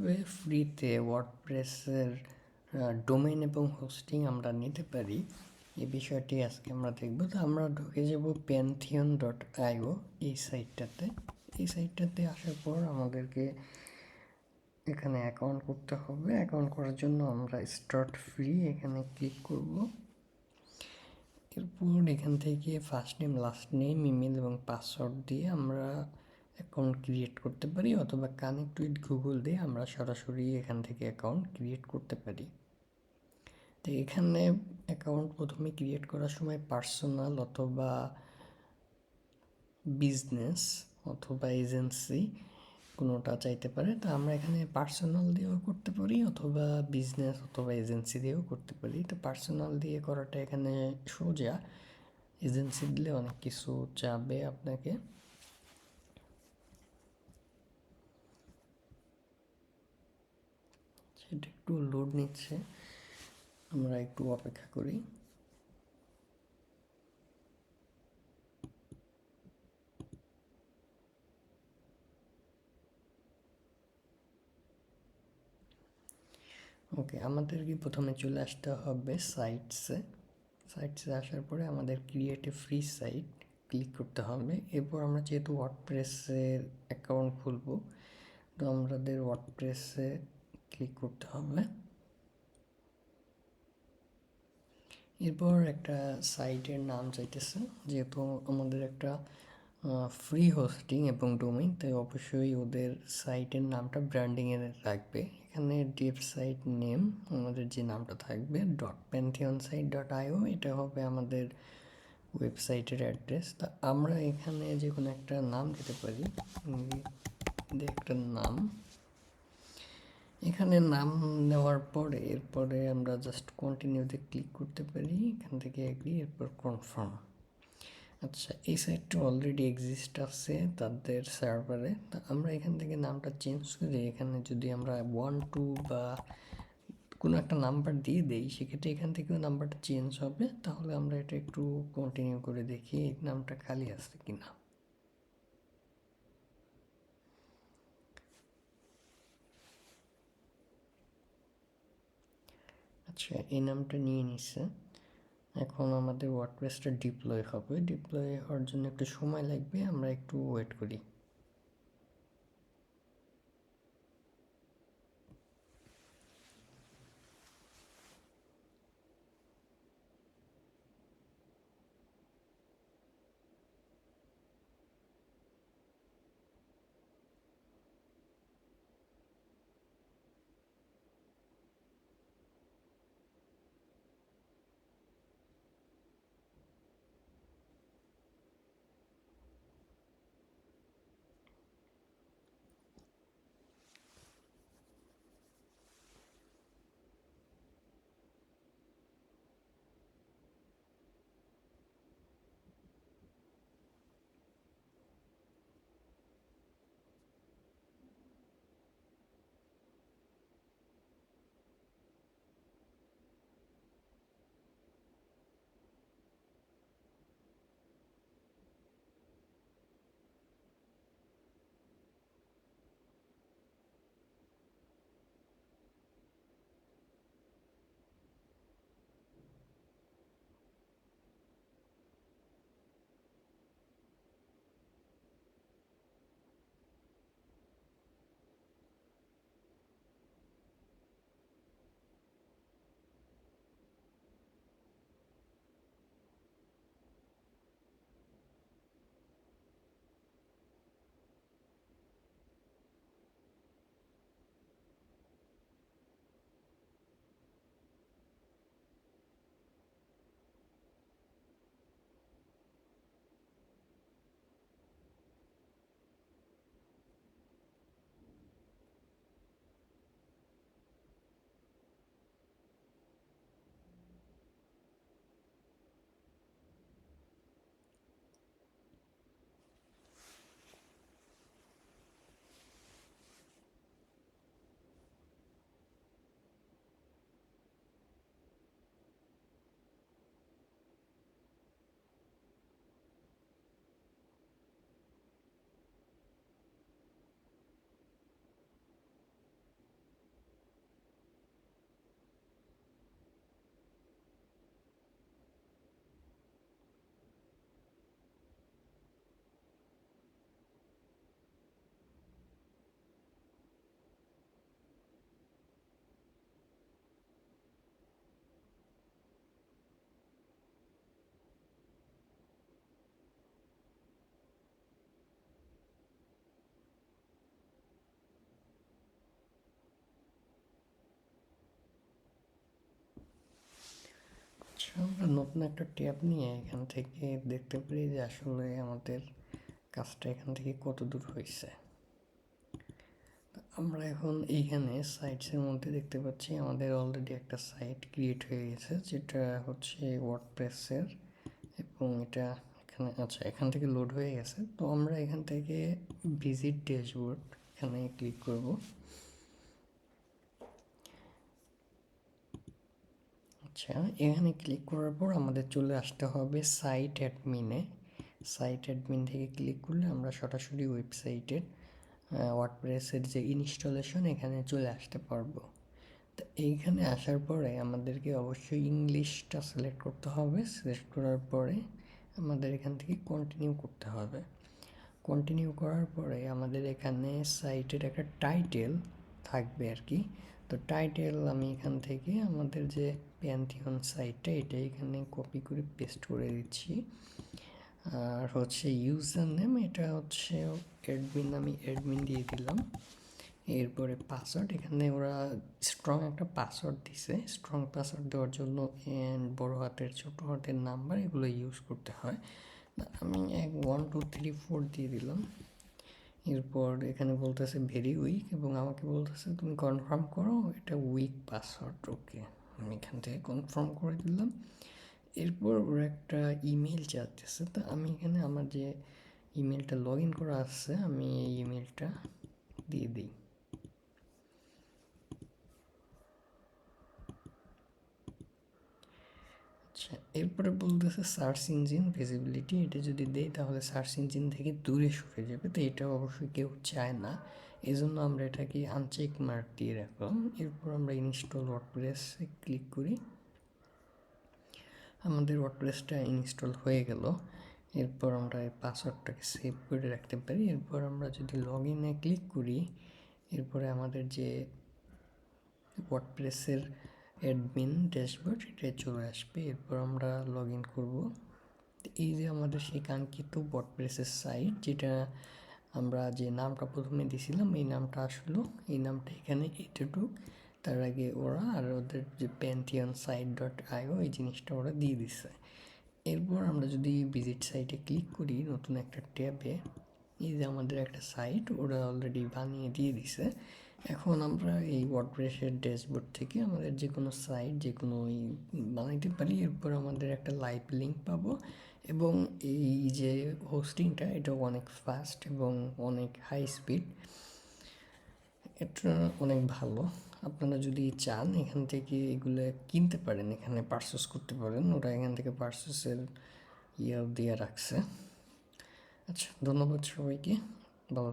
কিভাবে ফ্রিতে ওয়ার্ডপ্রেসের ডোমেইন এবং হোস্টিং আমরা নিতে পারি এই বিষয়টি আজকে আমরা দেখব। তো আমরা ঢুকে যাব pantheon.io এই সাইটটাতে আসার পর আমাদেরকে এখানে অ্যাকাউন্ট করতে হবে। অ্যাকাউন্ট করার জন্য আমরা স্টার্ট ফ্রি এখানে ক্লিক করব। এরপর এখান থেকে first name, last name, email এবং পাসওয়ার্ড দিয়ে আমরা অ্যাকাউন্ট ক্রিয়েট করতে পারি, অথবা কানেক্ট উইথ গুগল দিয়ে আমরা সরাসরি এখান থেকে অ্যাকাউন্ট ক্রিয়েট করতে পারি। তো এখানে অ্যাকাউন্ট প্রথমে ক্রিয়েট করার সময় পার্সোনাল অথবা বিজনেস অথবা এজেন্সি কোনোটা চাইতে পারে। তো আমরা এখানে পার্সোনাল দিয়েও করতে পারি অথবা বিজনেস অথবা এজেন্সি দিয়েও করতে পারি। তো পার্সোনাল দিয়ে করাটা এখানে সোজা, এজেন্সি দিলে অনেক কিছু চাবে আপনাকে। সেটা একটু লোড নিচ্ছে, আমরা একটু অপেক্ষা করি। ওকে, আমাদেরকে প্রথমে চলে আসতে হবে সাইটসে আসার পরে আমাদের create a free site click করতে হবে। এরপর আমরা যেহেতু ওয়ার্ডপ্রেসের অ্যাকাউন্ট খুলব, তো আমাদের ওয়ার্ডপ্রেসে ক্লিক করতে হবে। এরপর একটা সাইটের নাম চাইতেছে, যেহেতু আমাদের একটা ফ্রি হোস্টিং এবং ডোমেইন, তাই অবশ্যই ওদের সাইটের নামটা ব্র্যান্ডিংয়ে রাখবে। এখানে ডিপ সাইট নেম আমাদের যে নামটা থাকবে .pantheonsite.io, এটা হবে আমাদের ওয়েবসাইটের অ্যাড্রেস। তা আমরা এখানে যে কোনো একটা নাম দিতে পারি, একটা নাম। এখানে নাম নেওয়ার পরে এরপরে আমরা জাস্ট কন্টিনিউতে ক্লিক করতে পারি, এখান থেকে এগ্রি, এরপর কনফার্ম। আচ্ছা, এই সাইটটা অলরেডি এক্সিস্ট আছে তাদের সার্ভারে। তা আমরা এখান থেকে নামটা চেঞ্জ করে এখানে যদি আমরা 1 2 বা কোনো একটা নাম্বার দিয়ে দেই, সেক্ষেত্রে এখান থেকেও নাম্বারটা চেঞ্জ হবে। তাহলে আমরা এটা একটু কন্টিনিউ করে দেখি এই নামটা খালি আছে কিনা। আচ্ছা, এই নামটা নিয়ে নিচ্ছে। এখন আমাদের ওয়ার্ডপ্রেসটা ডিপ্লয় হবে। ডিপ্লয় হওয়ার জন্য একটু সময় লাগবে, আমরা একটু ওয়েট করি। নতুন একটা ট্যাব নিয়ে এখান থেকে দেখতে পারি যে আসলে আমাদের কাজটা এখান থেকে কত দূর হয়েছে। আমরা এখন এইখানে সাইটসের মধ্যে দেখতে পাচ্ছি আমাদের অলরেডি একটা সাইট ক্রিয়েট হয়ে গেছে, যেটা হচ্ছে ওয়ার্ডপ্রেসের, এবং এটা এখানে আচ্ছা এখান থেকে লোড হয়ে গেছে। তো আমরা এখান থেকে ভিজিট ড্যাশবোর্ড এখানে ক্লিক করব। আচ্ছা, এখানে ক্লিক করার পর আমাদের চলে আসতে হবে সাইট অ্যাডমিনে। সাইট অ্যাডমিন থেকে ক্লিক করলে আমরা সরাসরি ওয়েবসাইটের ওয়ার্ডপ্রেসের যে ইনস্টলেশন এখানে চলে আসতে পারবো। তো এইখানে আসার পরে আমাদেরকে অবশ্যই ইংলিশটা সিলেক্ট করতে হবে। সিলেক্ট করার পরে আমাদের এখান থেকে কন্টিনিউ করতে হবে। কন্টিনিউ করার পরে আমাদের এখানে সাইটের একটা টাইটেল থাকবে আর কি। তো টাইটেল আমি এখান থেকে আমাদের যে প্যান্থিয়ন সাইটটা এটা এখানে কপি করে পেস্ট করে দিচ্ছি। আর হচ্ছে ইউজার নেম, এটা হচ্ছে অ্যাডমিন, আমি অ্যাডমিন দিয়ে দিলাম। এরপরে পাসওয়ার্ড, এখানে ওরা স্ট্রং একটা পাসওয়ার্ড দিছে। স্ট্রং পাসওয়ার্ড দেওয়ার জন্য বড় হাতের ছোট হাতের নাম্বার এগুলো ইউজ করতে হয়। আমি 1 2 3 4 দিয়ে দিলাম। এরপর এখানে বলতেছে ভেরি উইক, এবং আমাকে বলতেছে তুমি কনফার্ম করো এটা উইক পাসওয়ার্ড। ওকে, আমি এখান থেকে কনফার্ম করে দিলাম। এরপর ওরা একটা ইমেল চাইতেছে, তো আমি এখানে আমার যে ইমেলটা লগ ইন করা আছে আমি এই ইমেলটা দিয়ে দিই। আচ্ছা, এরপরে বলতেছে সার্চ ইঞ্জিন ভিজিবিলিটি, এটা যদি দেই তাহলে সার্চ ইঞ্জিন থেকে দূরে সরে যাবে। তো এটা অবশ্যই কেউ চায় না, এই জন্য আমরা এটাকে আনচেক মার্ক দিয়ে রাখলাম। এরপর আমরা ইনস্টল ওয়ার্ডপ্রেসে ক্লিক করি। আমাদের ওয়ার্ডপ্রেসটা ইনস্টল হয়ে গেল। এরপর আমরা এই পাসওয়ার্ডটাকে সেভ করে রাখতে পারি। এরপর আমরা যদি লগ ইনে ক্লিক করি, এরপরে আমাদের যে ওয়ার্ডপ্রেসের অ্যাডমিন ড্যাশবোর্ড এটা চলে আসবে। এরপর আমরা লগ ইন করবো। এই যে আমাদের সেই কাঙ্ক্ষিত ওয়ার্ডপ্রেসের সাইট, যেটা আমরা যে নামটা প্রথমে দিয়েছিলাম এই নামটা আসলো, এই নামটা এখানে এতটুক। তার আগে ওরা আর ওদের যে প্যান্থিয়ন সাইট ডট আইও এই জিনিসটা ওরা দিয়ে দিচ্ছে। এরপর আমরা যদি ভিজিট সাইটে ক্লিক করি নতুন একটা ট্যাবে, এই যে আমাদের একটা সাইট ওরা অলরেডি বানিয়ে দিয়ে দিছে। এখন আমরা এই ওয়ার্ডপ্রেসের ড্যাশবোর্ড থেকে আমাদের যে কোনো সাইট যে কোনো বানাইতে পারি। এরপর আমাদের একটা লাইভ লিঙ্ক পাবো, এবং এই যে হোস্টিংটা এটা অনেক ফাস্ট এবং অনেক হাই স্পিড, এটা অনেক ভালো। আপনারা যদি চান এখান থেকে এগুলো কিনতে পারেন, এখানে পারচেস করতে পারেন, ওরা এখান থেকে পারচেসের দিয়ে রাখছে। আচ্ছা, ধন্যবাদ সবাইকে, ভালো থাকবেন।